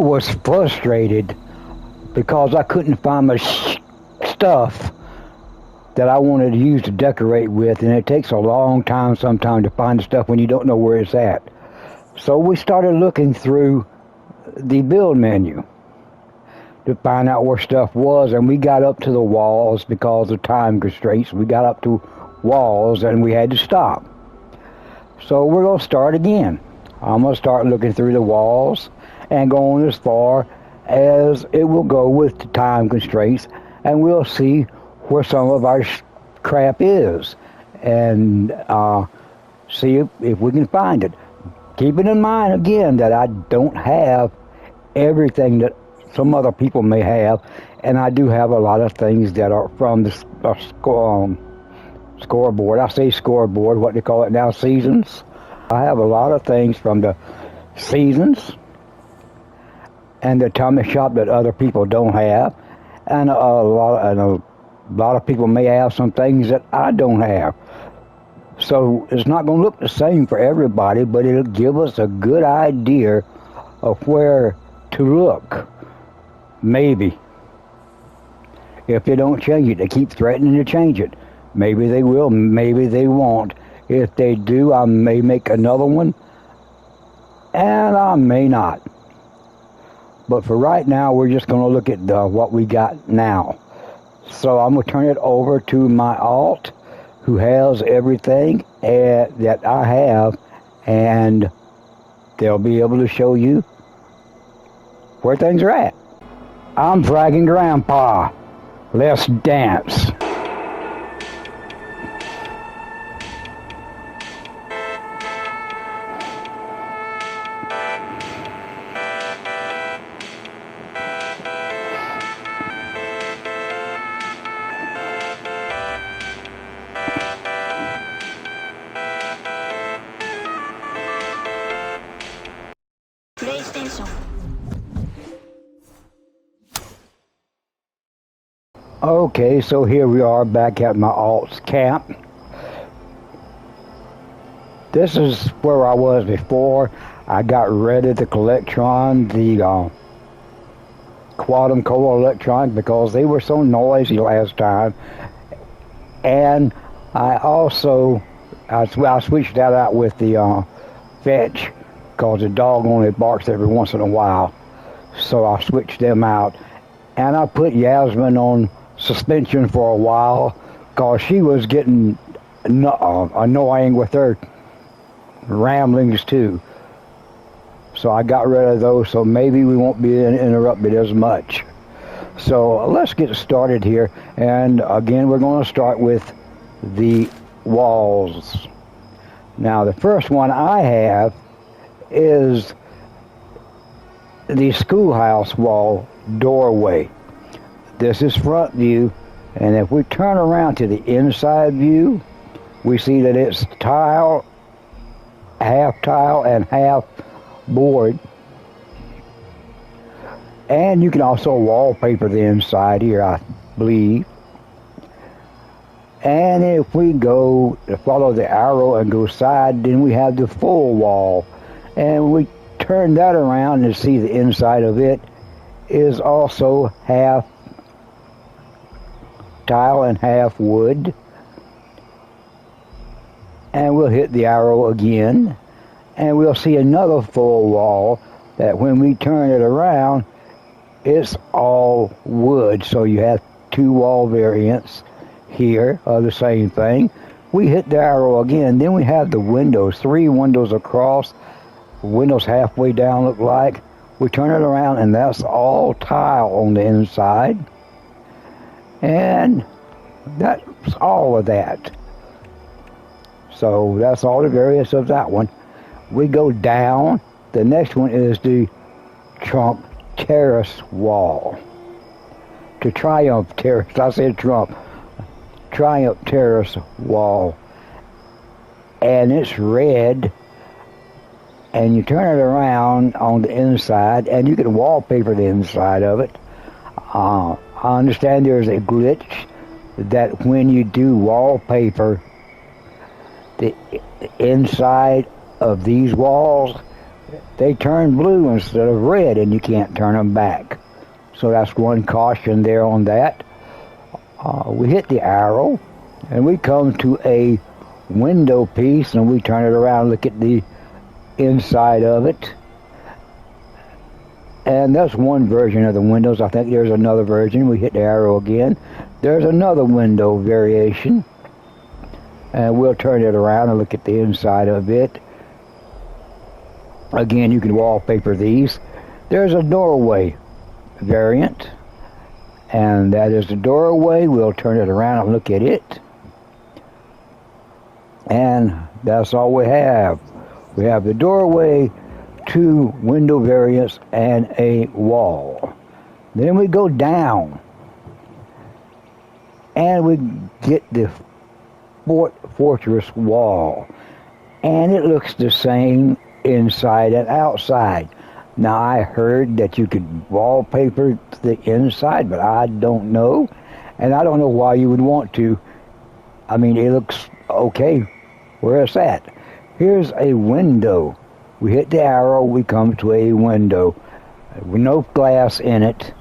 was frustrated because I couldn't find my stuff that I wanted to use to decorate with, and it takes a long time sometimes to find the stuff when you don't know where it's at. So we started looking through the build menu to find out where stuff was, and we got up to the walls because of time constraints. We got up to walls and we had to stop. So we're going to start again. I'm going to start looking through the walls and going as far as it will go with the time constraints, and we'll see where some of our crap is and see if we can find it. Keeping in mind again that I don't have everything that some other people may have, and I do have a lot of things that are from the scoreboard. I say scoreboard, what they call it now, seasons. I have a lot of things from the seasons and the Tommy Shop that other people don't have, and a lot of people may have some things that I don't have. So it's not going to look the same for everybody, but it'll give us a good idea of where to look. Maybe. If they don't change it, they keep threatening to change it. Maybe they will, maybe they won't. If they do, I may make another one, and I may not. But for right now, we're just going to look at what we got now. So I'm going to turn it over to my alt, who has everything that I have, and they'll be able to show you where things are at. I'm Fragging Grandpa. Let's dance. PlayStation. Okay, so here we are back at my alt's camp. This is where I was before. I got rid of the Collectron, the Quantum Coil Electron, because they were so noisy last time. And I switched that out with the Fetch, because the dog only barks every once in a while. So I switched them out. And I put Yasmin on suspension for a while, because she was getting annoying with her ramblings too. So I got rid of those, so maybe we won't be interrupted as much. So let's get started here. And again, we're going to start with the walls. Now, the first one I have is the schoolhouse wall doorway. This is front view, and if we turn around to the inside view, we see that it's tile and half board. And you can also wallpaper the inside here, I believe. And if we go to follow the arrow and go side, then we have the full wall. And we turn that around and see the inside of it is also half tile and half wood. And we'll hit the arrow again, and we'll see another full wall that when we turn it around, it's all wood. So you have two wall variants here of the same thing. We hit the arrow again, then we have the windows, 3 windows across, windows halfway down look like. We turn it around, and that's all tile on the inside. And that's all of that. So that's all the variants of that one. We go down. The next one is the Trump Terrace wall. To Triumph Terrace, I said Trump. Triumph Terrace wall. And it's red. And you turn it around on the inside, and you can wallpaper the inside of it. I understand there's a glitch that when you do wallpaper the inside of these walls, they turn blue instead of red, and you can't turn them back. So that's one caution there on that. We hit the arrow, and we come to a window piece, and we turn it around, look at the inside of it. And that's one version of the windows. I think there's another version. We hit the arrow again. There's another window variation. And we'll turn it around and look at the inside of it. Again, you can wallpaper these. There's a doorway variant. And that is the doorway. We'll turn it around and look at it. And that's all we have. We have the doorway, 2 window variants, and a wall. Then we go down. And we get the Fort Fortress wall. And it looks the same inside and outside. Now, I heard that you could wallpaper the inside, but I don't know. And I don't know why you would want to. I mean, it looks okay where it's at. Here's a window. We hit the arrow, we come to a window. With no glass in it.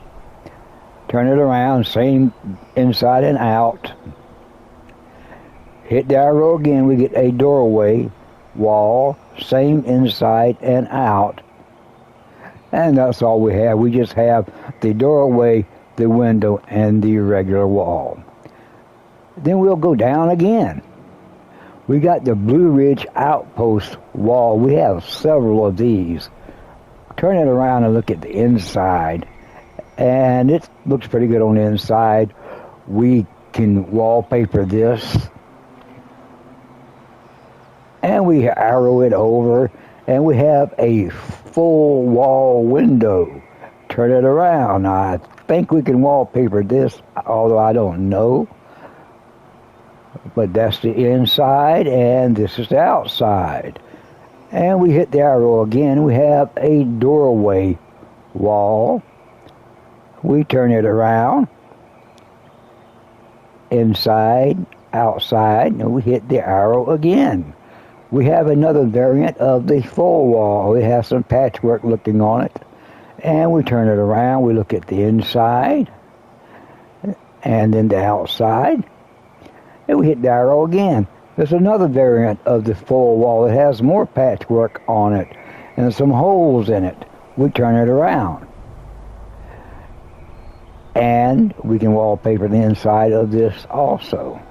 Turn it around, same inside and out. Hit the arrow again, we get a doorway, wall, same inside and out. And that's all we have. We just have the doorway, the window, and the regular wall. Then we'll go down again. We got the Blue Ridge Outpost wall. We have several of these. Turn it around and look at the inside. And it looks pretty good on the inside. We can wallpaper this. And we arrow it over. And we have a full wall window. Turn it around. I think we can wallpaper this, although I don't know. But that's the inside, and this is the outside. And we hit the arrow again. We have a doorway wall. We turn it around. Inside, outside, and we hit the arrow again. We have another variant of the full wall. It has some patchwork looking on it. And we turn it around. We look at the inside. And then the outside. And we hit the arrow again. There's another variant of the full wall. It has more patchwork on it and some holes in it. We turn it around. And we can wallpaper the inside of this also.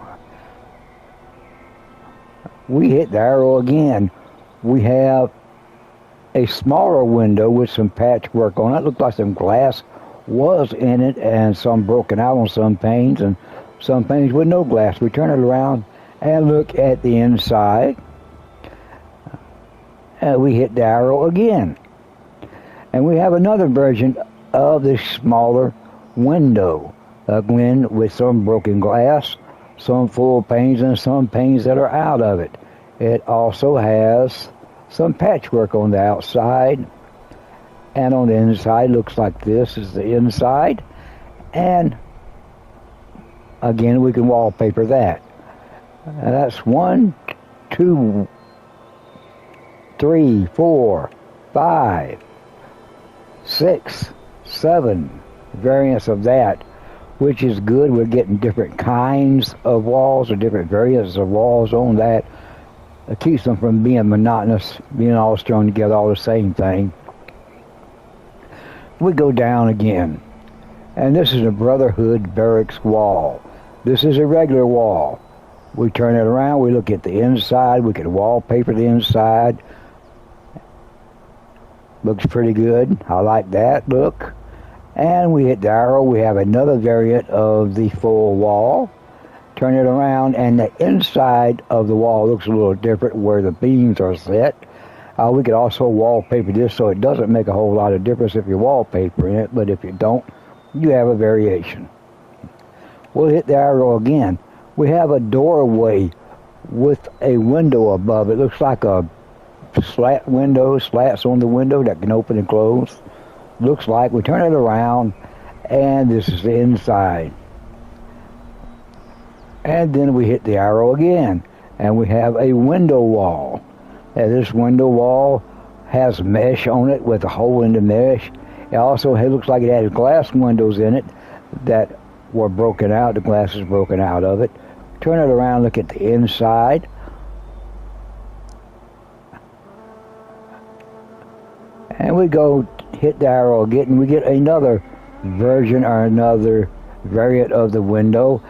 We hit the arrow again. We have a smaller window with some patchwork on it. Looks like some glass was in it and some broken out on some panes and some panes with no glass. We turn it around and look at the inside. And we hit the arrow again. And we have another version of the smaller window. Again, with some broken glass, some full panes, and some panes that are out of it. It also has some patchwork on the outside. And on the inside, looks like this is the inside. And again, we can wallpaper that. And that's 1, 2, 3, 4, 5, 6, 7 variants of that, which is good. We're getting different kinds of walls or different variants of walls on that. It keeps them from being monotonous, being all strung together, all the same thing. We go down again. And this is a Brotherhood Barracks wall. This is a regular wall. We turn it around, we look at the inside, we can wallpaper the inside. Looks pretty good. I like that look. And we hit the arrow, we have another variant of the full wall. Turn it around, and the inside of the wall looks a little different where the beams are set. We could also wallpaper this so it doesn't make a whole lot of difference if you're wallpapering it, but if you don't, you have a variation. We'll hit the arrow again. We have a doorway with a window above it. Looks like a slat window, slats on the window that can open and close. Looks like. We turn it around, and this is the inside. And then we hit the arrow again, and we have a window wall. And this window wall has mesh on it with a hole in the mesh. It also looks like it has glass windows in it that were broken out. The glass is broken out of it. Turn it around, look at the inside. And we go hit the arrow again, and we get another version or another variant of the window.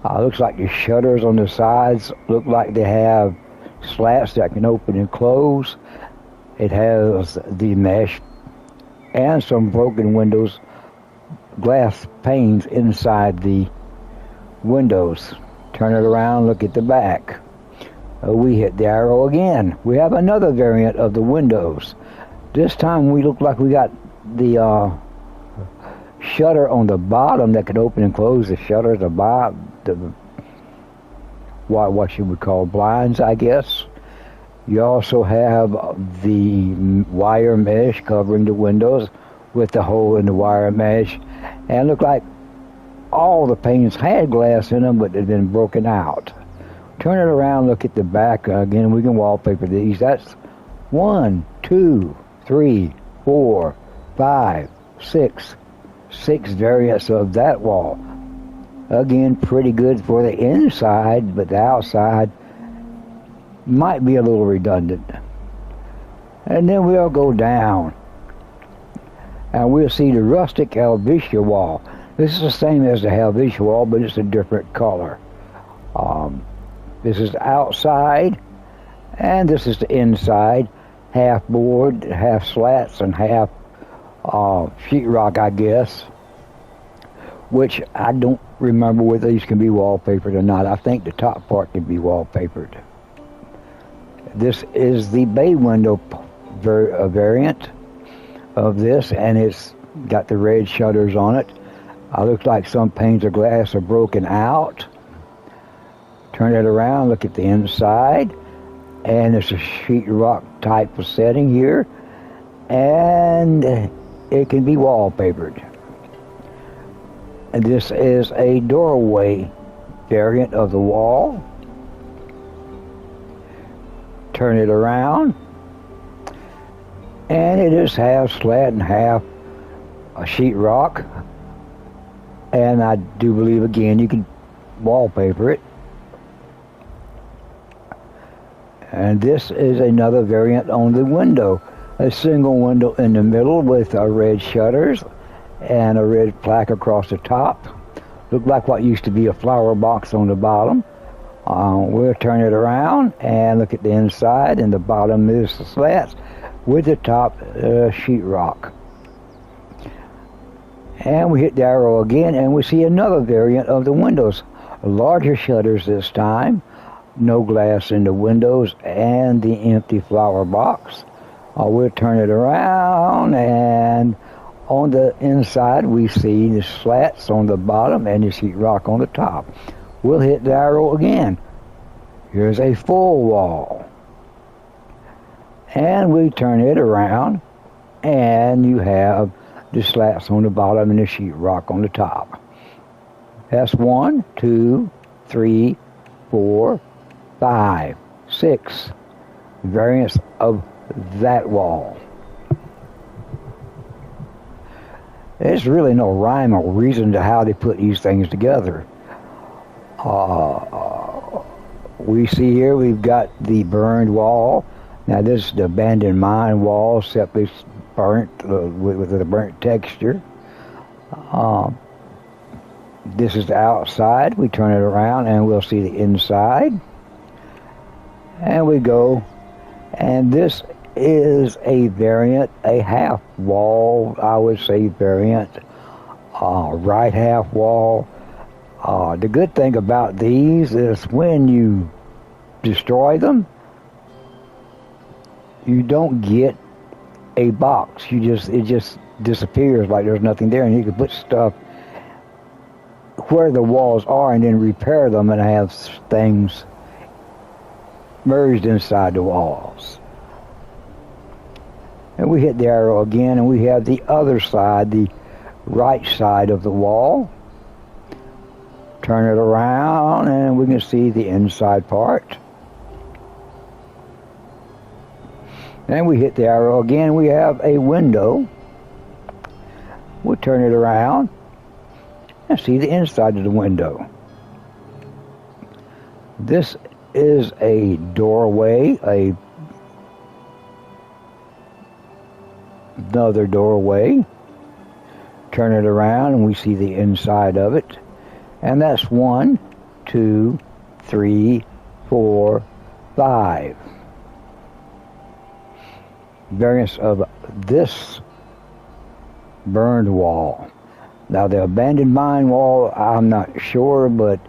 Looks like the shutters on the sides look like they have slats that can open and close. It has the mesh and some broken windows, glass panes inside the windows. Turn it around, look at the back. We hit the arrow again. We have another variant of the windows. This time we look like we got the shutter on the bottom that can open and close. The shutters, the what you would call blinds, I guess. You also have the wire mesh covering the windows with the hole in the wire mesh. And look like all the panes had glass in them, but they've been broken out. Turn it around, look at the back. Again, we can wallpaper these. That's 1, 2, 3, 4, 5, 6. 6 variants of that wall. Again, pretty good for the inside, but the outside might be a little redundant. And then we'll go down and we'll see the rustic Helvetia wall. This is the same as the Helvetia wall, but it's a different color. This is the outside, and this is the inside. Half board, half slats, and half sheetrock, I guess. Which I don't remember whether these can be wallpapered or not. I think the top part can be wallpapered. This is the bay window variant of this, and it's got the red shutters on it. Looks like some panes of glass are broken out. Turn it around, look at the inside, and it's a sheetrock type of setting here, and it can be wallpapered. And this is a doorway variant of the wall. Turn it around, and it is half slat and half a sheetrock. And I do believe, again, you can wallpaper it. And this is another variant on the window. A single window in the middle with red shutters and a red plaque across the top. Look like what used to be a flower box on the bottom. We'll turn it around and look at the inside, and the bottom is the slats with the top sheetrock. And we hit the arrow again, and we see another variant of the windows. Larger shutters this time, no glass in the windows, and the empty flower box. We'll turn it around, and on the inside we see the slats on the bottom and the sheetrock on the top. We'll hit the arrow again. Here's a full wall. And we turn it around, and you have the slats on the bottom and the sheetrock on the top. That's 1, 2, 3, 4, 5, 6 variants of that wall. There's really no rhyme or reason to how they put these things together. We see here we've got the burned wall. Now this is the abandoned mine wall, except it's burnt with a burnt texture. This is the outside. We turn it around and we'll see the inside. And we go, and this is a variant, a half wall, I would say variant, right half wall. The good thing about these is when you destroy them, you don't get a box. It just disappears like there's nothing there, and you can put stuff where the walls are and then repair them and have things merged inside the walls. And we hit the arrow again, and we have the other side, the right side of the wall. Turn it around, and we can see the inside part. Then we hit the arrow again. We have a window. We'll turn it around and see the inside of the window. This is a doorway, another doorway. Turn it around and we see the inside of it. And that's 1, 2, 3, 4, 5. Variants of this burned wall. Now the abandoned mine wall, I'm not sure, but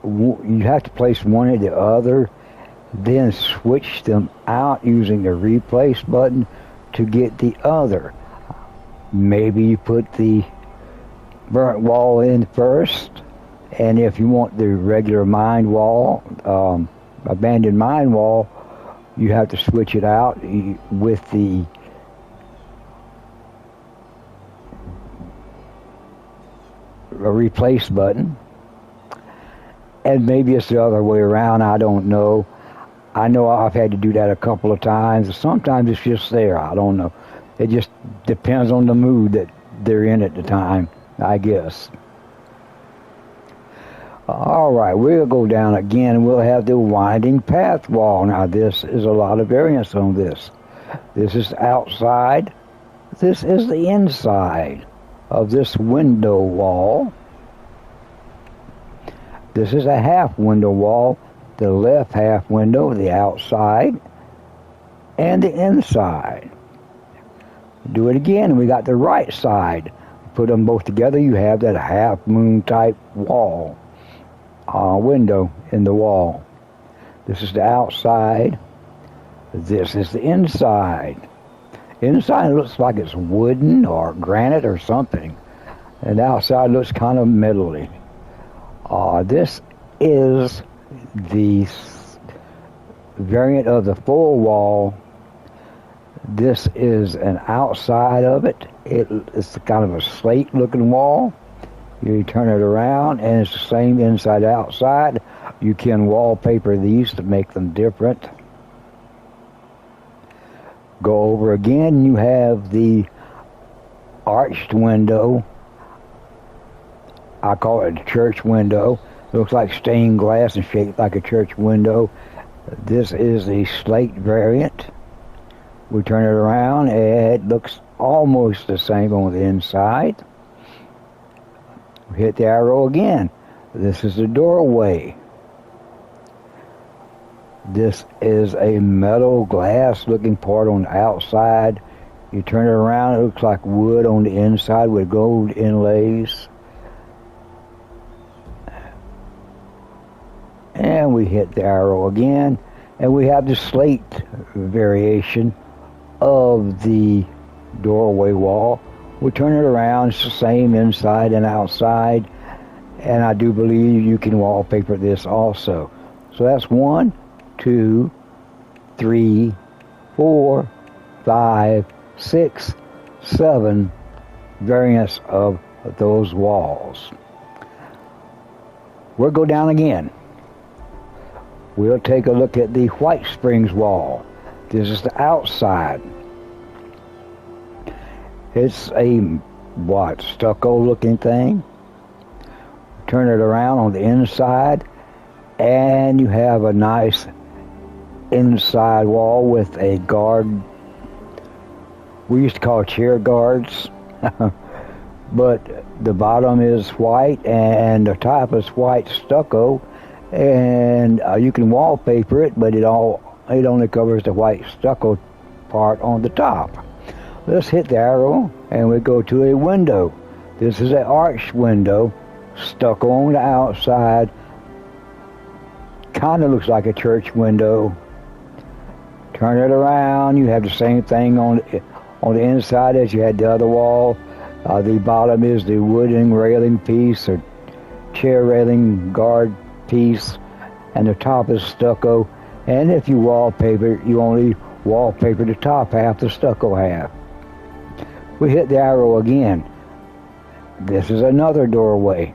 you have to place one or the other, then switch them out using the replace button to get the other. Maybe you put the burnt wall in first, and if you want the regular mine wall, abandoned mine wall, you have to switch it out with the replace button. And maybe it's the other way around, I don't know. I know I've had to do that a couple of times. Sometimes it's just there, I don't know. It just depends on the mood that they're in at the time, I guess. All right, we'll go down again and we'll have the winding path wall. Now this is a lot of variance on this. This is outside. This is the inside of this window wall. This is a half window wall. The left half window, the outside, and the inside. Do it again. We got the right side. Put them both together, you have that half moon type wall. Window in the wall. This is the outside. This is the inside. Inside looks like it's wooden or granite or something. And the outside looks kind of metally. This is the variant of the full wall. This is an outside of it. It's kind of a slate looking wall. You turn it around and it's the same inside outside. You can wallpaper these to make them different. Go over again, you have the arched window. I call it a church window. Looks like stained glass and shaped like a church window. This is the slate variant. We turn it around and it looks almost the same on the inside. We hit the arrow again. This is the doorway. This is a metal glass looking part on the outside. You turn it around, it looks like wood on the inside with gold inlays. And we hit the arrow again, and we have the slate variation of the doorway wall. We turn it around, it's the same inside and outside, and I do believe you can wallpaper this also. So that's 1, 2, 3, 4, 5, 6, 7 variants of those walls. We'll go down again. We'll take a look at the White Springs wall. This is the outside. It's a, stucco looking thing. Turn it around on the inside, and you have a nice inside wall with a guard. We used to call chair guards, but the bottom is white and the top is white stucco, and you can wallpaper it, but it only covers the white stucco part on the top. Let's hit the arrow and we go to a window. This is an arched window, stucco on the outside. Kind of looks like a church window. Turn it around, you have the same thing on the inside as you had the other wall. The bottom is the wooden railing piece or chair railing guard piece, and the top is stucco. And if you wallpaper, you only wallpaper the top half, the stucco half. We hit the arrow again. This is another doorway.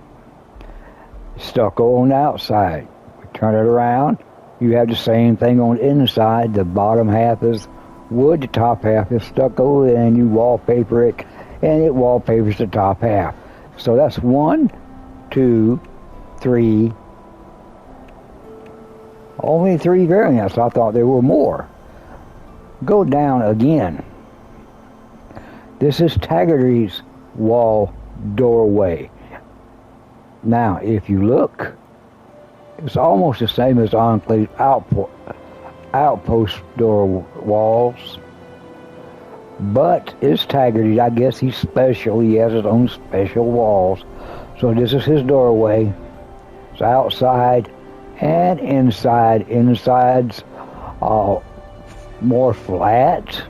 Stucco on the outside. We turn it around. You have the same thing on the inside. The bottom half is wood. The top half is stucco, and you wallpaper it, and it wallpapers the top half. So that's 1, 2, 3. Only 3 variants. I thought there were more. Go down again. This is Taggarty's wall doorway. Now, if you look, it's almost the same as Enclave outpost door walls, but it's Taggarty. I guess he's special. He has his own special walls. So this is his doorway. It's outside and inside. Inside's more flat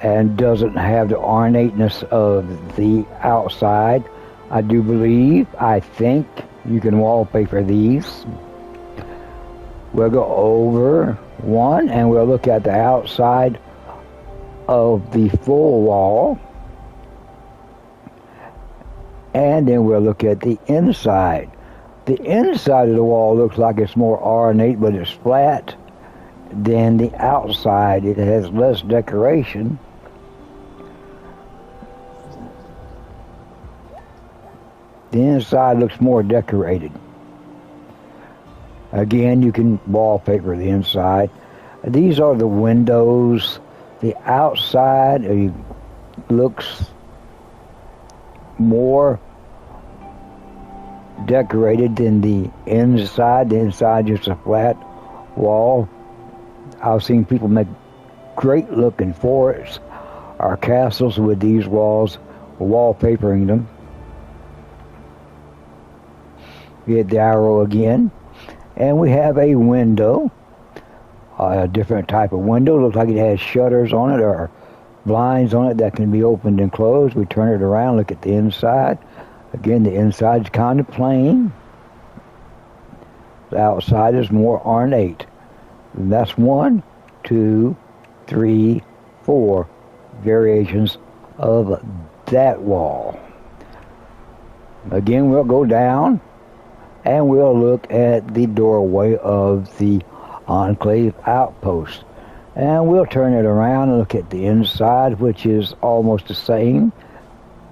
and doesn't have the ornateness of the outside. I think you can wallpaper these. We'll go over one and we'll look at the outside of the full wall, and then we'll look at the inside. The inside of the wall looks like it's more ornate, but it's flat than the outside. It has less decoration. The inside looks more decorated. Again, you can wallpaper the inside. These are the windows. The outside looks more decorated than the inside. The inside is just a flat wall. I've seen people make great looking forts or castles with these walls, wallpapering them. Hit the arrow again, and we have a window, a different type of window. Looks like it has shutters on it or blinds on it that can be opened and closed. We turn it around, look at the inside. Again, the inside's kind of plain. The outside is more ornate. And that's 1, 2, 3, 4 variations of that wall. Again, we'll go down and we'll look at the doorway of the Enclave outpost. And we'll turn it around and look at the inside, which is almost the same,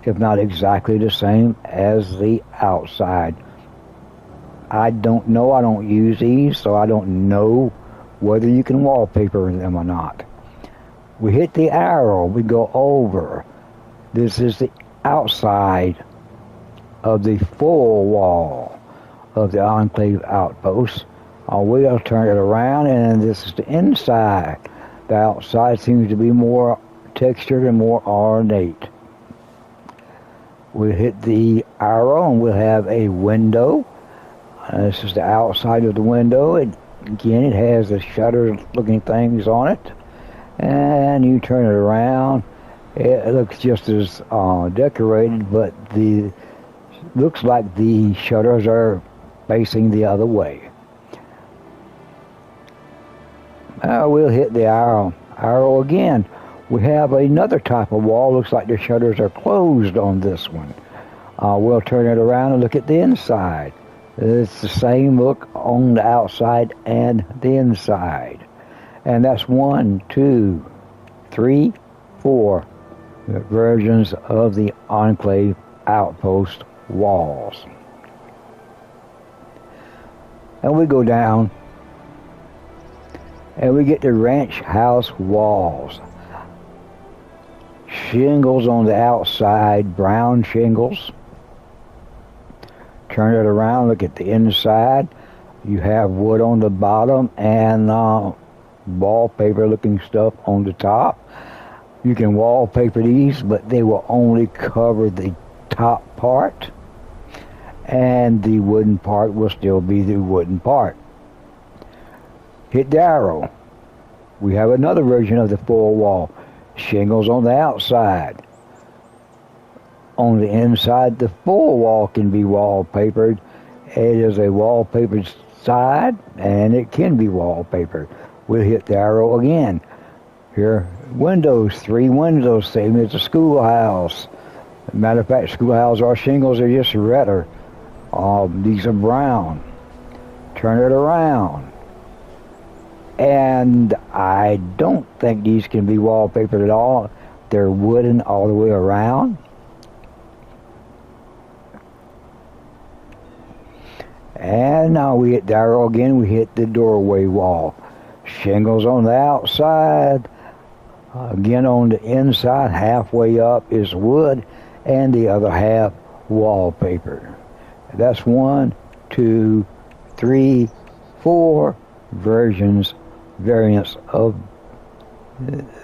if not exactly the same, as the outside. I don't know. I don't use these, so I don't know whether you can wallpaper them or not. We hit the arrow. We go over. This is the outside of the full wall of the Enclave outpost. We'll turn it around, and this is the inside. The outside seems to be more textured and more ornate. We'll hit the arrow, and we'll have a window. This is the outside of the window. Again, it has the shutter-looking things on it. And you turn it around. It looks just as decorated, but looks like the shutters are facing the other way. We'll hit the arrow again. We have another type of wall. Looks like the shutters are closed on this one. We'll turn it around and look at the inside. It's the same look on the outside and the inside. And that's 1, 2, 3, 4 versions of the Enclave outpost walls. And we go down and we get the ranch house walls. Shingles on the outside, brown shingles. Turn it around, look at the inside. You have wood on the bottom and wallpaper looking stuff on the top. You can wallpaper these, but they will only cover the top part, and the wooden part will still be the wooden part. Hit the arrow. We have another version of the full wall. Shingles on the outside. On the inside, the full wall can be wallpapered. It is a wallpapered side, and it can be wallpapered. We'll hit the arrow again. Here, windows, 3 windows, same as the schoolhouse. Matter of fact, schoolhouse, our shingles are just redder. These are brown. Turn it around. And I don't think these can be wallpapered at all. They're wooden all the way around. And now we hit the arrow again, we hit the doorway wall. Shingles on the outside. Again on the inside, halfway up is wood, and the other half wallpaper. That's 1, 2, 3, 4 variants of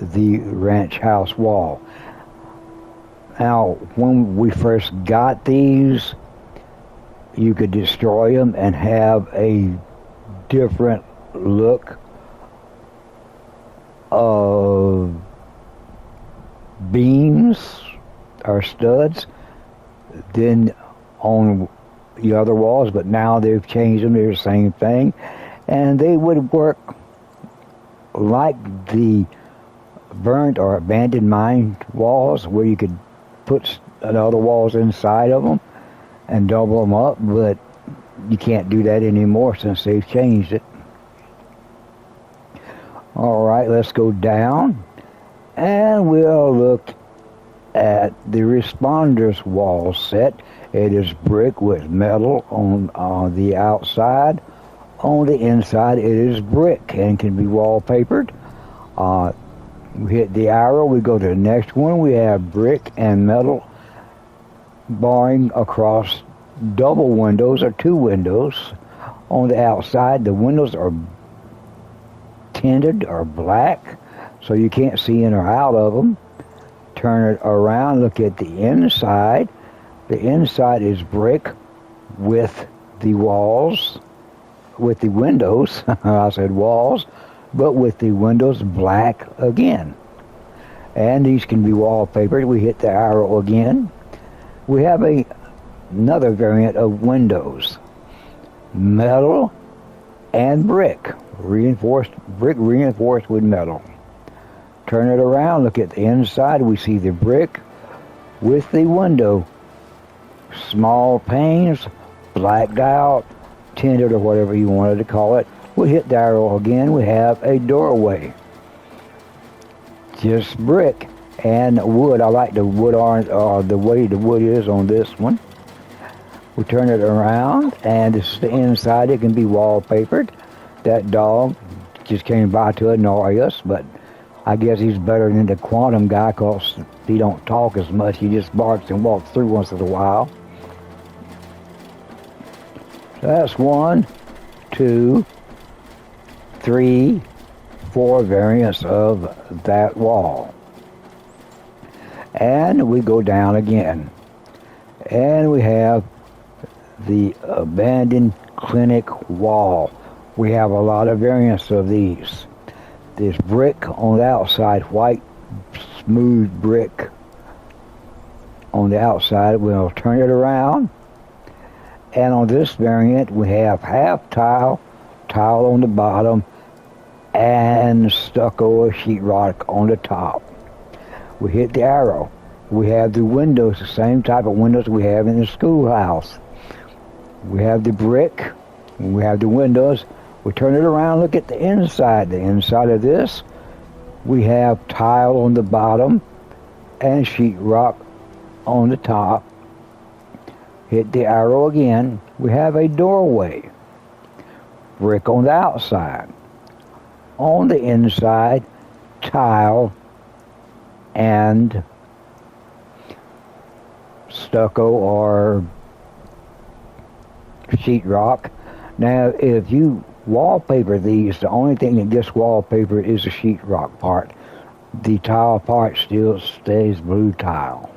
the ranch house wall. Now, when we first got these, you could destroy them and have a different look of beams or studs than on the other walls, but now they've changed them. They're the same thing, and they would work like the burnt or abandoned mine walls, where you could put other walls inside of them and double them up, but you can't do that anymore since they've changed it. All right, let's go down, and we'll look at the responders wall set. It is brick with metal on the outside. On the inside, it is brick and can be wallpapered. We hit the arrow, we go to the next one. We have brick and metal barring across double windows or 2 windows. On the outside, the windows are tinted or black, so you can't see in or out of them. Turn it around, look at the inside. The inside is brick with the walls, with the windows, I said walls, but with the windows black again. And these can be wallpapered. We hit the arrow again. We have another variant of windows. Metal and brick reinforced with metal. Turn it around, look at the inside. We see the brick with the window. Small panes, blacked out, tinted, or whatever you wanted to call it. We hit the arrow again. We have a doorway. Just brick and wood. I like the wood orange, the way the wood is on this one. We turn it around, and this is the inside. It can be wallpapered. That dog just came by to annoy us, but I guess he's better than the Quantum guy, because he don't talk as much. He just barks and walks through once in a while. So that's 1, 2, 3, 4 variants of that wall. And we go down again. And we have the abandoned clinic wall. We have a lot of variants of these. There's brick on the outside, white, smooth brick on the outside. We'll turn it around. And on this variant, we have half tile, tile on the bottom, and stucco or sheetrock on the top. We hit the arrow. We have the windows, the same type of windows we have in the schoolhouse. We have the brick, we have the windows. We turn it around, look at the inside. The inside of this, we have tile on the bottom and sheetrock on the top. Hit the arrow again. We have a doorway. Brick on the outside. On the inside, tile and stucco or sheetrock. Now, if you wallpaper these, the only thing that gets wallpapered is the sheetrock part. The tile part still stays blue tile.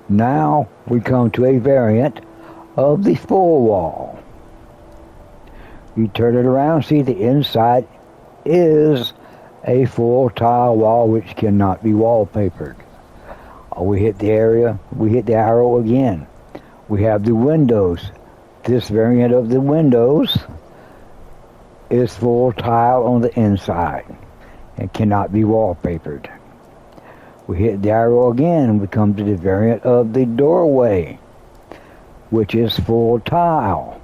Now we come to a variant of the full wall. You turn it around, see the inside is a full tile wall which cannot be wallpapered. We hit the arrow again. We have the windows. This variant of the windows is full tile on the inside and cannot be wallpapered. We hit the arrow again and we come to the variant of the doorway, which is full tile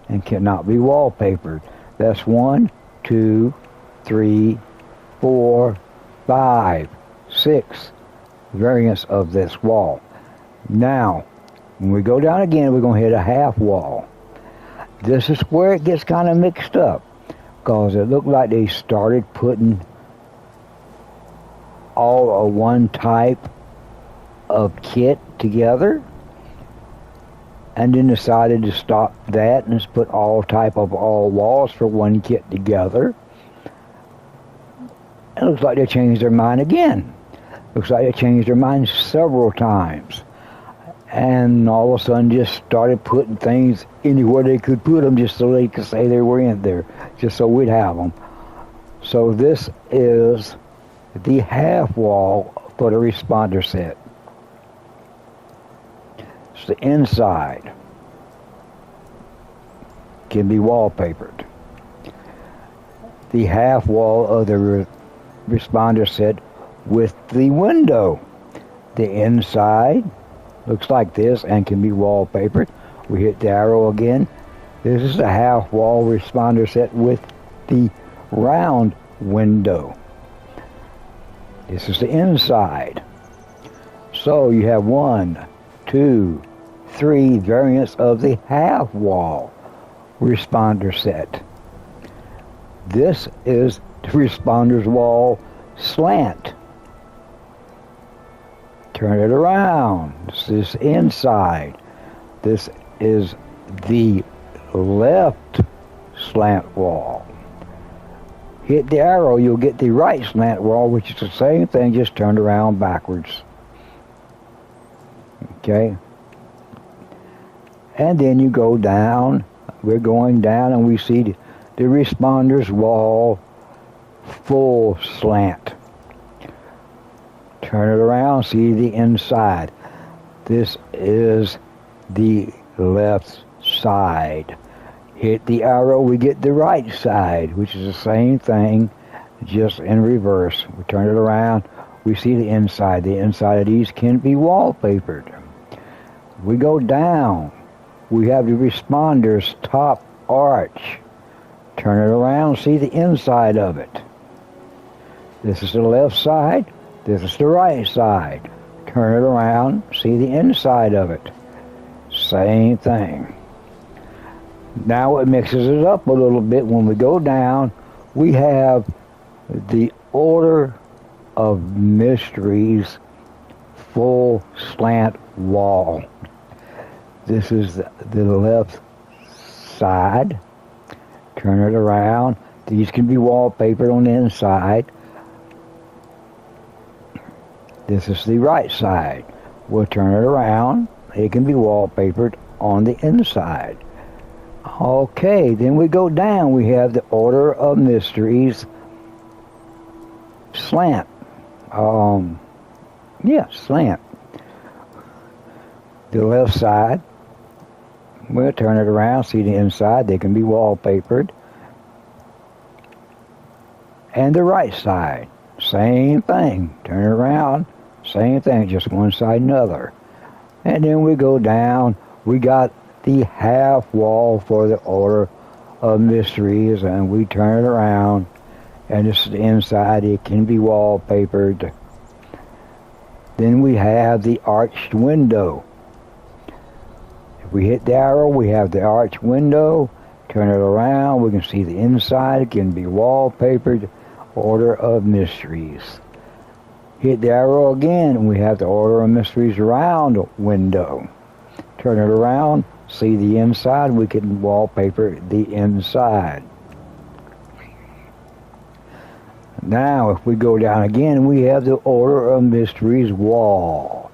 and cannot be wallpapered. That's 1, 2, 3, 4, 5, 6 variants of this wall. Now, when we go down again, we're going to hit a half wall. This is where it gets kind of mixed up, because it looked like they started putting all of one type of kit together, and then decided to stop that and just put all walls for one kit together. It looks like they changed their mind again. Looks like they changed their mind several times. And all of a sudden just started putting things anywhere they could put them just so they could say they were in there, just so we'd have them. So this is the half wall for the responder set. It's the inside. Can be wallpapered. The half wall of the responder set with the window. The inside looks like this and can be wallpapered. We hit the arrow again. This is a half wall responder set with the round window. This is the inside. So you have 1, 2, 3 variants of the half wall responder set. This is the responder's wall slant. Turn it around. This is inside. This is the left slant wall. Hit the arrow, you'll get the right slant wall, which is the same thing, just turned around backwards. Okay? And then you go down. We're going down and we see the responder's wall full slant. Turn it around, see the inside. This is the left side. Hit the arrow, we get the right side, which is the same thing, just in reverse. We turn it around, we see the inside. The inside of these can be wallpapered. We go down, we have the responder's top arch. Turn it around, see the inside of it. This is the left side, this is the right side. Turn it around, see the inside of it. Same thing. Now it mixes it up a little bit. When we go down, we have the Order of Mysteries full slant wall. This is the left side. Turn it around. These can be wallpapered on the inside. This is the right side. We'll turn it around. It can be wallpapered on the inside. Okay, then we go down. We have the Order of Mysteries slant. Slant. The left side. We'll turn it around, see the inside. They can be wallpapered. And the right side. Same thing. Turn it around. Same thing, just one side and other. And then we go down. We got the half wall for the Order of Mysteries, and we turn it around, and this is the inside. It can be wallpapered. Then we have the arched window. If we hit the arrow, we have the arched window. Turn it around, we can see the inside. It can be wallpapered. Order of Mysteries. Hit the arrow again, and we have the Order of Mysteries round window. Turn it around, see the inside. We can wallpaper the inside. Now, if we go down again, we have the Order of Mysteries wall.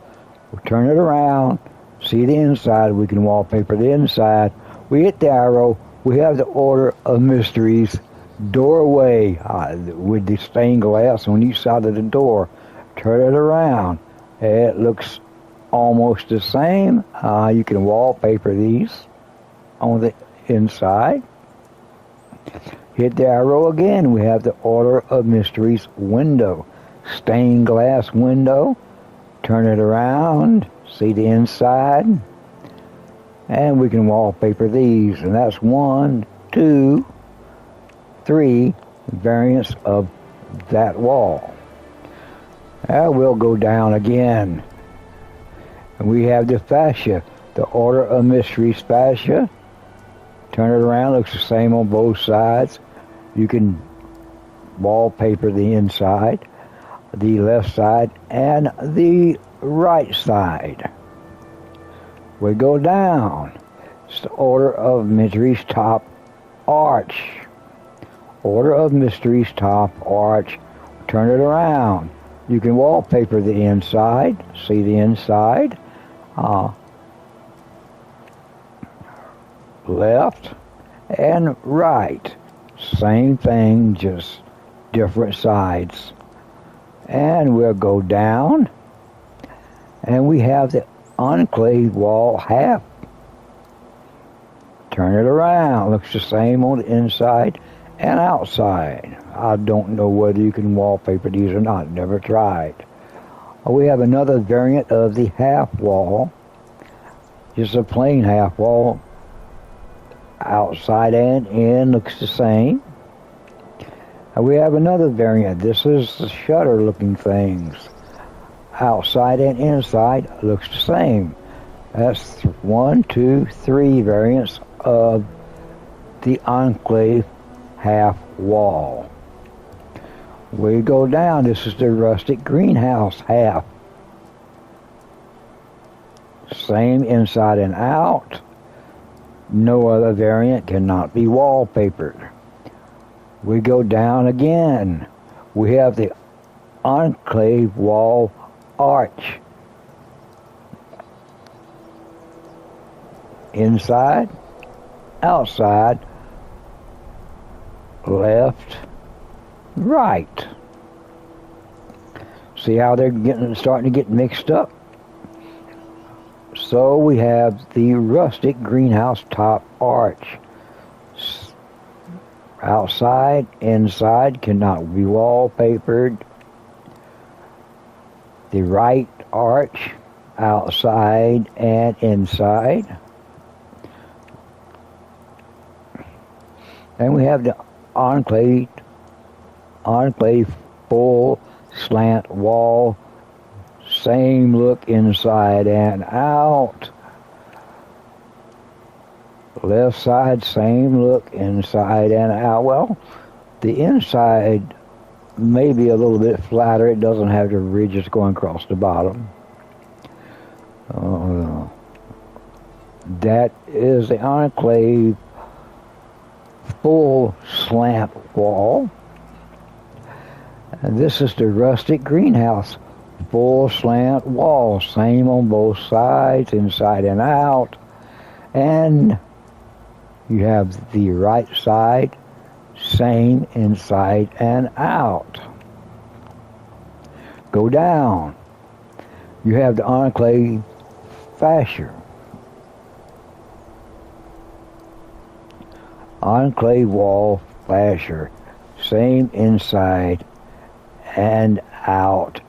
We'll turn it around, see the inside. We can wallpaper the inside. We hit the arrow. We have the Order of Mysteries doorway with the stained glass on each side of the door. Turn it around. It looks almost the same. You can wallpaper these on the inside. Hit the arrow again. We have the Order of Mysteries window. Stained glass window. Turn it around. See the inside. And we can wallpaper these. And that's 1, 2, three variants of that wall. Now we'll go down again. And we have the fascia, the Order of Mysteries fascia. Turn it around, looks the same on both sides. You can wallpaper the inside, the left side, and the right side. We go down. It's the Order of Mysteries top arch. Order of Mysteries top arch. Turn it around. You can wallpaper the inside. See the inside. Left and right. Same thing, just different sides. And we'll go down. And we have the enclave wall half. Turn it around. Looks the same on the inside and outside. I don't know whether you can wallpaper these or not. Never tried. We have another variant of the half wall. Just a plain half wall. Outside and in looks the same. And we have another variant. This is the shutter looking things. Outside and inside looks the same. That's 1, 2, 3 variants of the enclave half wall. We go down. This is the rustic greenhouse half. Same inside and out. No other variant cannot be wallpapered. We go down again. We have the enclave wall arch. Inside, outside, left, right. See how they're starting to get mixed up? So we have the rustic greenhouse top arch. Outside, inside cannot be wallpapered. The right arch, outside and inside. And we have the enclave full slant wall. Same look inside and out. Left side, same look inside and out. Well, the inside may be a little bit flatter. It doesn't have the ridges going across the bottom. That is the enclave full slant wall. And this is the rustic greenhouse full slant wall. Same on both sides, inside and out. And you have the right side, same inside and out. Go down. You have the enclave fascia. Enclave wall fascia. Same inside and out.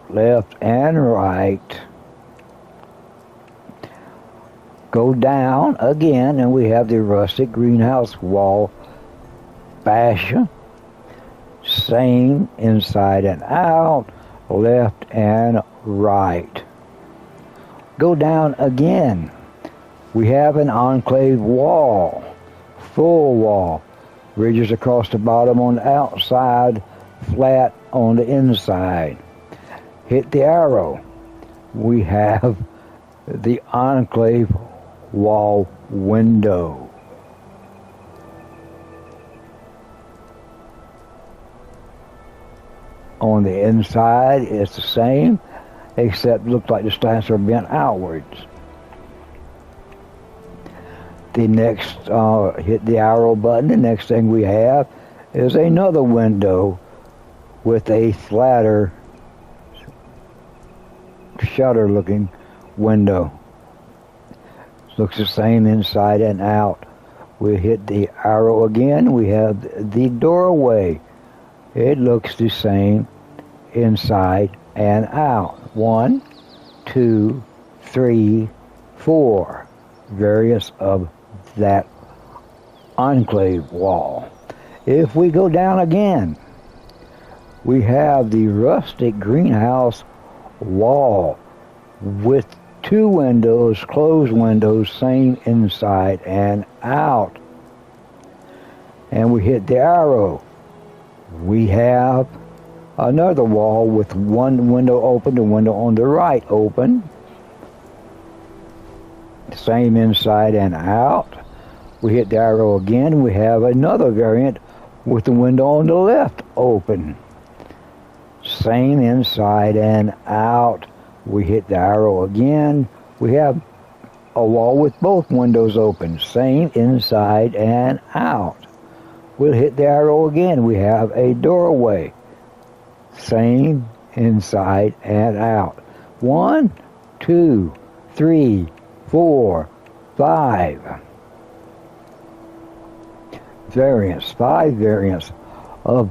Left and right. Go down again and we have the rustic greenhouse wall fascia. Same inside and out, left and right. Go down again. We have an enclave wall, full wall. Ridges across the bottom on the outside, flat on the inside. Hit the arrow. We have the enclave wall window. On the inside, it's the same, except it looks like the slants are bent outwards. The next, hit the arrow button, the next thing we have is another window with a flatter shutter looking window. Looks the same inside and out. We hit the arrow again. We have the doorway. It looks the same inside and out. 1, 2, 3, 4 variants of that enclave wall. If we go down again, we have the rustic greenhouse wall with two windows, closed windows, same inside and out. And we hit the arrow. We have another wall with one window open, the window on the right open. Same inside and out. We hit the arrow again. We have another variant with the window on the left open. Same inside and out. We hit the arrow again. We have a wall with both windows open. Same inside and out. We'll hit the arrow again. We have a doorway. Same inside and out. 1, 2, 3, 4, 5 variants, 5 variants of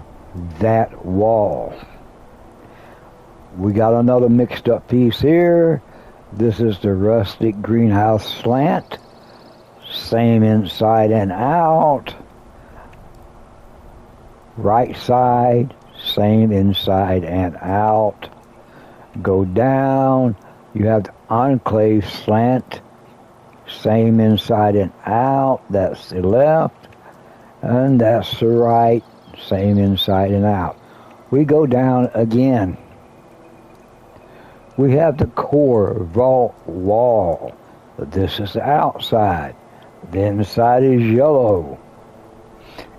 that wall. We got another mixed up piece here. This is the rustic greenhouse slant. Same inside and out. Right side, same inside and out. Go down, you have the enclave slant. Same inside and out. That's the left. And that's the right. Same inside and out. We go down again. We have the core vault wall. This is the outside. The inside is yellow.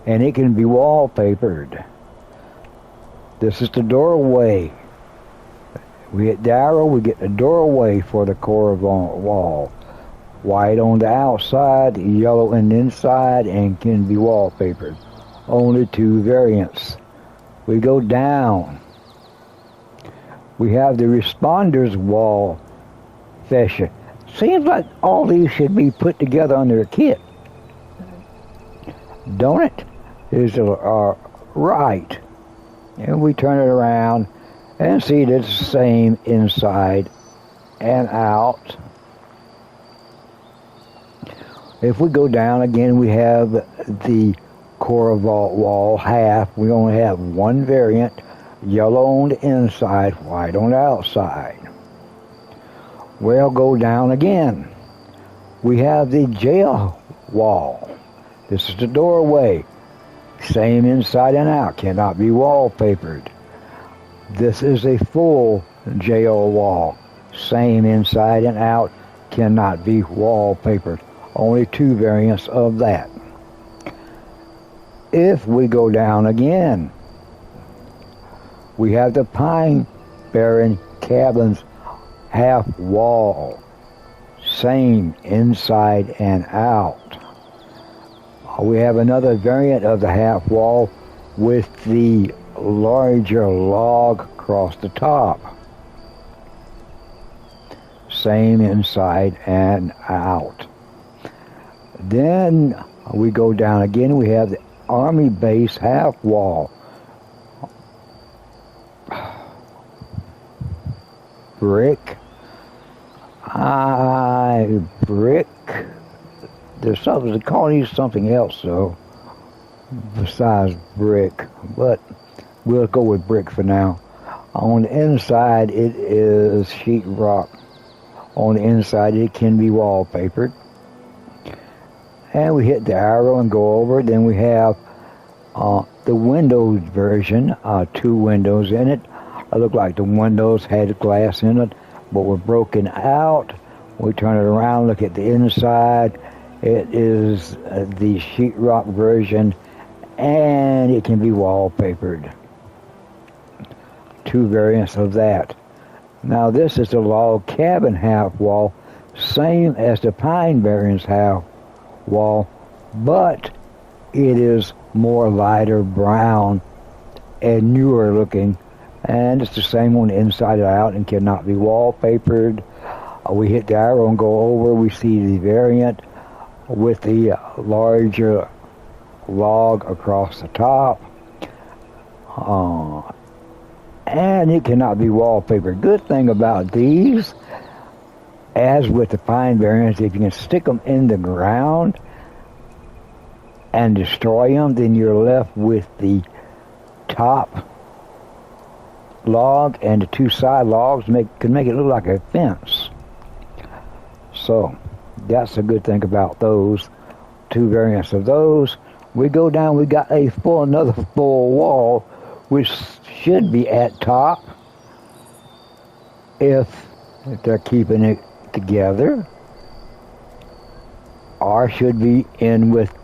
And it can be wallpapered. This is the doorway. We hit the arrow, we get the doorway for the core vault wall. White on the outside, yellow on the inside, and can be wallpapered. Only 2 variants. We go down. We have the responders wall fascia. Seems like all these should be put together under a kit. Don't it? Is right. And we turn it around and see that it's the same inside and out. If we go down again, we have the core vault wall half. We only have 1 variant, yellow on the inside, white on the outside. We'll go down again. We have the jail wall. This is the doorway. Same inside and out, cannot be wallpapered. This is a full jail wall. Same inside and out, cannot be wallpapered. Only 2 variants of that. If we go down again, we have the Pine Barren Cabins half wall. Same inside and out. We have another variant of the half wall with the larger log across the top. Same inside and out. Then we go down again. We have the Army Base half wall. Brick. Brick. There's something, they call these something else though, besides brick, but we'll go with brick for now. On the inside, it is sheetrock. On the inside, it can be wallpapered. And we hit the arrow and go over it. Then we have the Windows version, 2 windows in it. It looked like the windows had glass in it, but were broken out. We turn it around, look at the inside. It is the sheetrock version, and it can be wallpapered. 2 variants of that. Now this is the log cabin half wall, same as the Pine Barrens half wall, but it is more lighter brown and newer looking, and it's the same on the inside and out and cannot be wallpapered. We hit the arrow and go over, we see the variant with the larger log across the top, and it cannot be wallpapered. Good thing about these, as with the Pine Barrens, if you can stick them in the ground, and destroy them, then you're left with the top log and the two side logs could make it look like a fence. So that's a good thing about those two variants of those. We go down, we got another full wall, which should be at top if they're keeping it together, or should be in with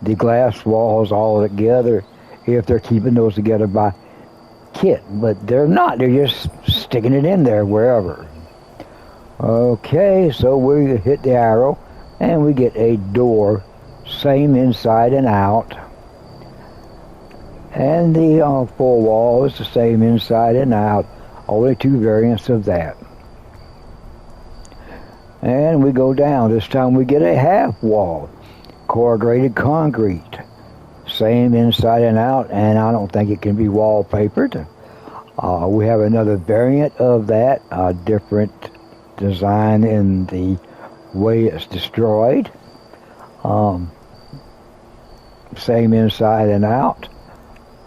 the glass walls all together if they're keeping those together by kit, but they're not. They're just sticking it in there wherever. Okay, so we hit the arrow and we get a door, same inside and out, and the full wall is the same inside and out, only two variants of that. And we go down. This time we get a half wall, corrugated concrete, same inside and out, and I don't think it can be wallpapered. We have another variant of that, a different design in the way it's destroyed. Same inside and out,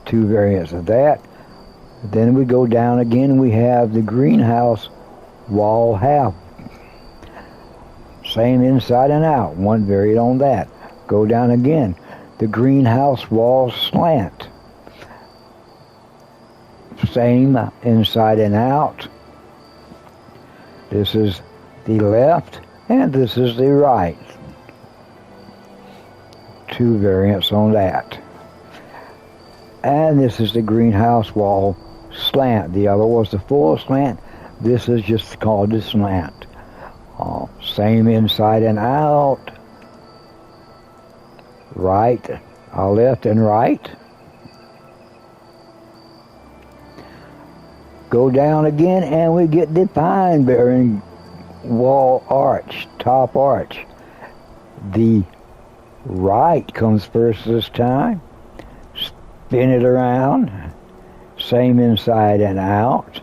two variants of that. Then we go down again, we have the greenhouse wall half, same inside and out, one variant on that. Go down again, the greenhouse wall slant, same inside and out. This is the left and this is the right. Two variants on that. And this is the greenhouse wall slant. The other was the full slant. This is just called the slant. Same inside and out. Right, left and right. Go down again and we get the pine bearing wall arch, top arch. The right comes first this time. Spin it around. Same inside and out.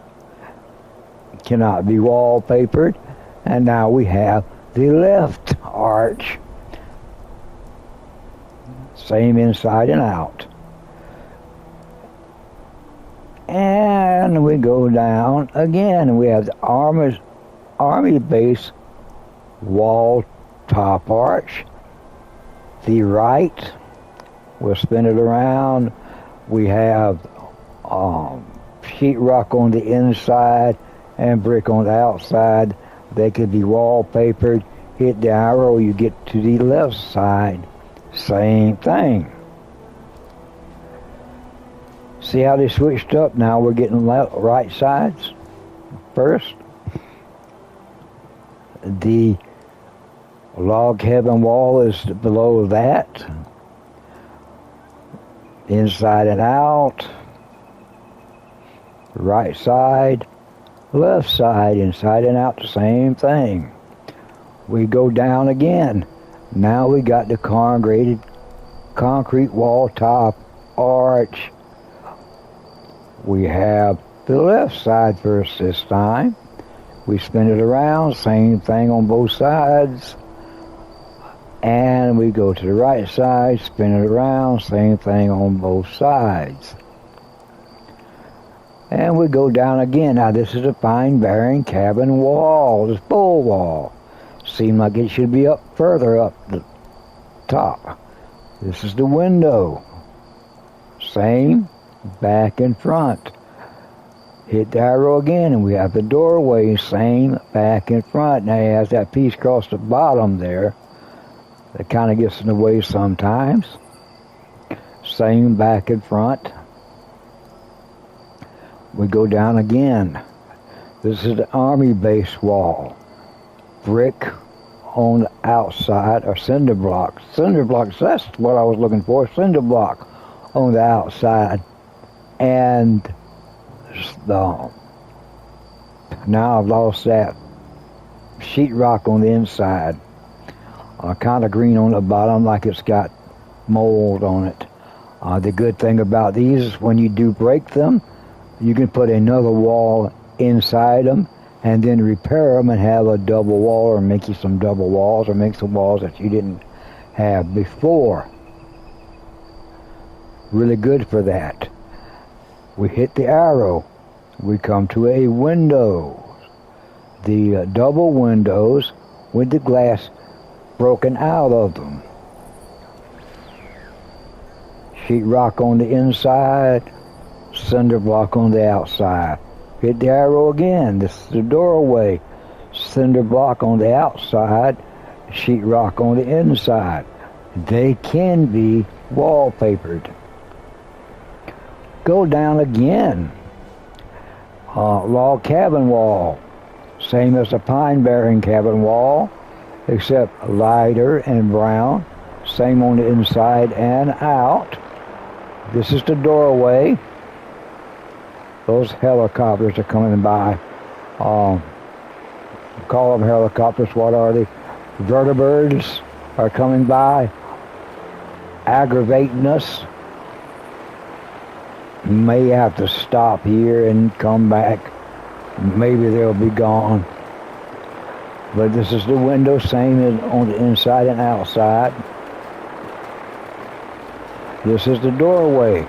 Cannot be wallpapered. And now we have the left arch. Same inside and out. And we go down again. We have the Army base wall top arch. The right, we'll spin it around. We have sheetrock on the inside and brick on the outside. They could be wallpapered. Hit the arrow, you get to the left side. Same thing. See how they switched up? Now we're getting right sides first. The log cabin wall is below that. Inside and out. Right side, left side, inside and out, the same thing. We go down again. Now we got the concrete wall top arch. We have the left side first this time. We spin it around, same thing on both sides. And we go to the right side, spin it around, same thing on both sides. And we go down again. Now this is a pine bearing cabin wall, this full wall. Seemed like it should be up further up the top. This is the window. Same, back and front. Hit the arrow again and we have the doorway, same, back and front. Now it has that piece across the bottom there that kind of gets in the way sometimes. Same, back and front. We go down again. This is the Army base wall. Brick on the outside, or cinder blocks. Cinder blocks, that's what I was looking for, cinder block on the outside. And now I've lost that. Sheetrock on the inside. Kind of green on the bottom, like it's got mold on it. The good thing about these is when you do break them, you can put another wall inside them and then repair them and have a double wall, or make you some double walls, or make some walls that you didn't have before. Really good for that. We hit the arrow. We come to a window. The double windows with the glass broken out of them. Sheetrock on the inside, cinder block on the outside. Hit the arrow again. This is the doorway. Cinder block on the outside, sheetrock on the inside. They can be wallpapered. Go down again. Log cabin wall. Same as the pine bearing cabin wall, except lighter and brown. Same on the inside and out. This is the doorway. Those helicopters are coming by. Call them helicopters. What are they? Vertibirds are coming by, aggravating us. May have to stop here and come back. Maybe they'll be gone. But this is the window, same as on the inside and outside. This is the doorway,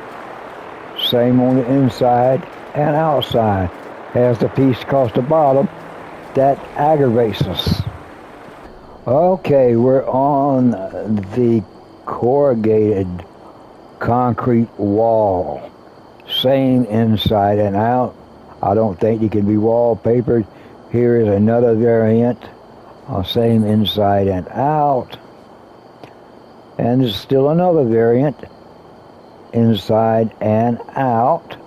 same on the inside and outside. Has the piece across the bottom that aggravates us. Okay, we're on the corrugated concrete wall. Same inside and out. I don't think it can be wallpapered. Here is another variant. Same inside and out. And there's still another variant. Inside and out.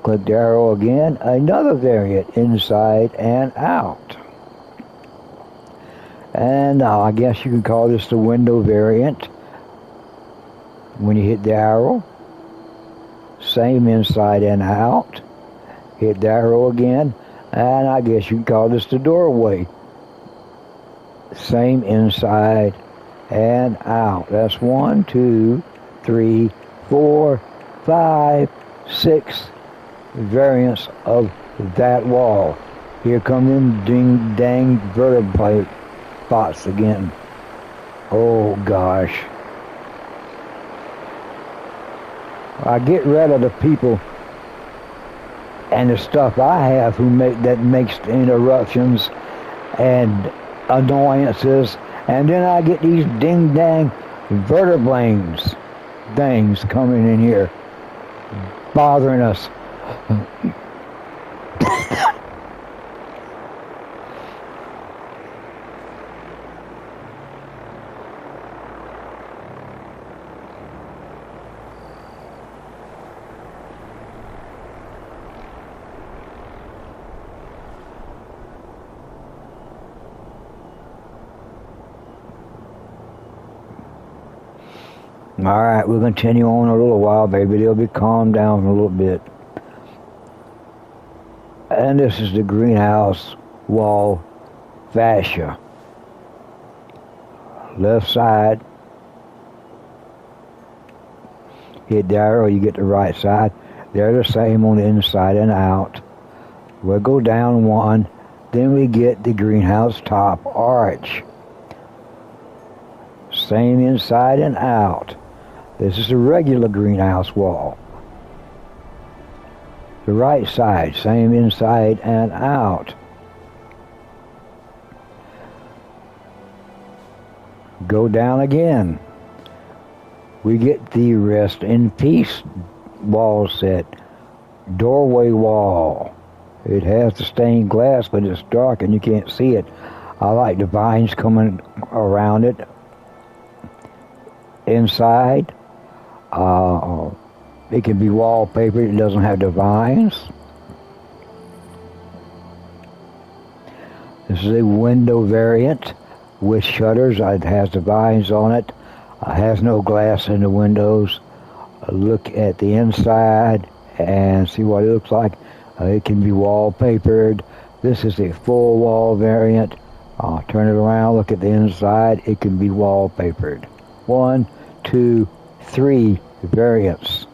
Click the arrow again. Another variant. Inside and out. And I guess you can call this the window variant. When you hit the arrow. Same inside and out. Hit the arrow again. And I guess you can call this the doorway. Same inside and out. That's 1, 2, 3, 4, 5, 6 variants of that wall. Here come them ding-dang vertebrae spots again. Oh gosh. I get rid of the people and the stuff I have who makes the interruptions and annoyances, and then I get these ding-dang vertebranes things coming in here bothering us. All right, we'll continue on a little while, baby. They'll be calmed down a little bit. And this is the greenhouse wall fascia. Left side. Hit the arrow, you get the right side. They're the same on the inside and out. We'll go down one. Then we get the greenhouse top arch. Same inside and out. This is a regular greenhouse wall. The right side, same inside and out. Go down again. We get the rest in peace wall set. Doorway wall. It has the stained glass, but it's dark and you can't see it. I like the vines coming around it. Inside. It can be wallpapered. It doesn't have the vines. This is a window variant with shutters. It has the vines on it. Has no glass in the windows. Look at the inside and see what it looks like. It can be wallpapered. This is a full wall variant. Turn it around. Look at the inside. It can be wallpapered. 1, 2, 3 variants.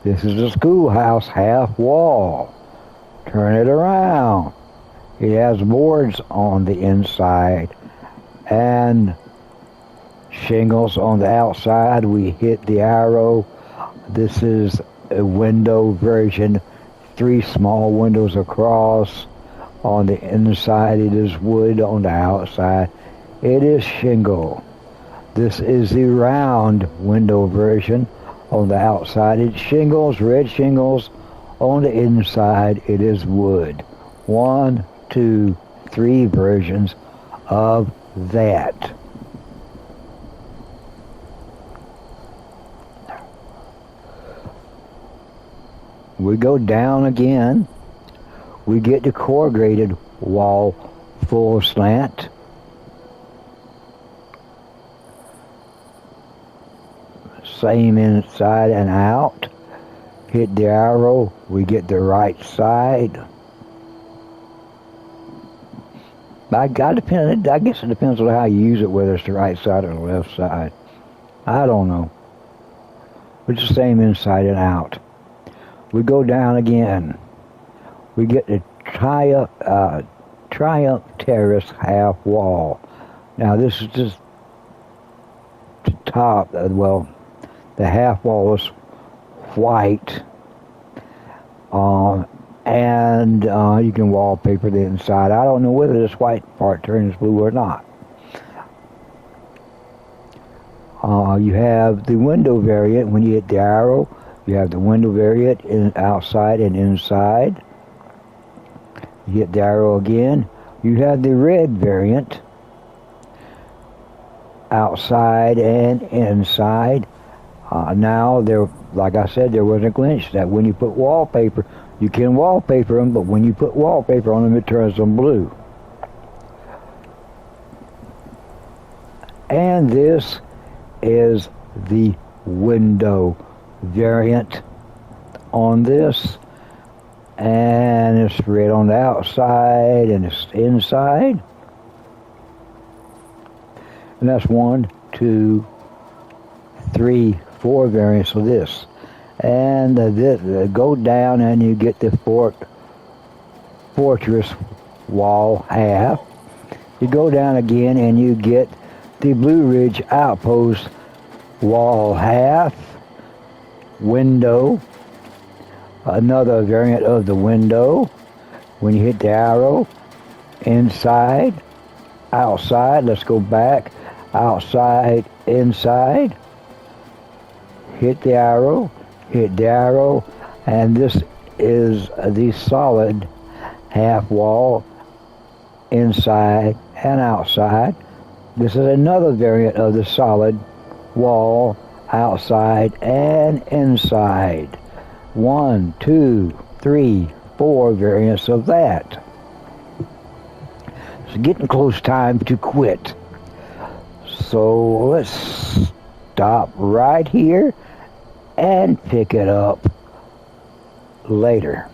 This is a schoolhouse half wall. Turn it around. It has boards on the inside and Shingles on the outside, we hit the arrow. This is a window version, 3 small windows across. On the inside it is wood, on the outside it is shingle. This is the round window version. On the outside it's shingles, red shingles. On the inside it is wood. 1, 2, 3 versions of that. We go down again. We get the corrugated wall full slant. Same inside and out. Hit the arrow, we get the right side. I guess it depends on how you use it, whether it's the right side or the left side. I don't know. It's the same inside and out. We go down again. We get the Triumph Terrace half wall. Now this is just the top. The half wall is white, and you can wallpaper the inside. I don't know whether this white part turns blue or not. You have the window variant. When you hit the arrow, you have the window variant outside and inside. You hit the arrow again. You have the red variant outside and inside. Now, like I said, there was a glitch that when you put wallpaper, you can wallpaper them, but when you put wallpaper on them, it turns them blue. And this is the window variant on this, and it's red on the outside and it's inside, and that's 1, 2, 3, 4 variants of this. And go down and you get the Fortress wall half. You go down again and you get the Blue Ridge Outpost wall half. Window, another variant of the window. When you hit the arrow, inside, outside, let's go back, outside, inside, hit the arrow, and this is the solid half wall, inside and outside. This is another variant of the solid wall, outside and inside. 1, 2, 3, 4 variants of that. It's getting close time to quit. So let's stop right here and pick it up later.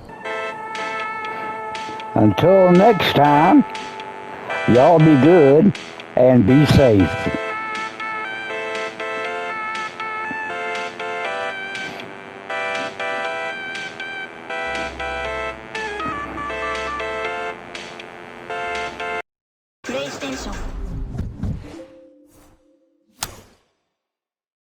Until next time, y'all be good and be safe.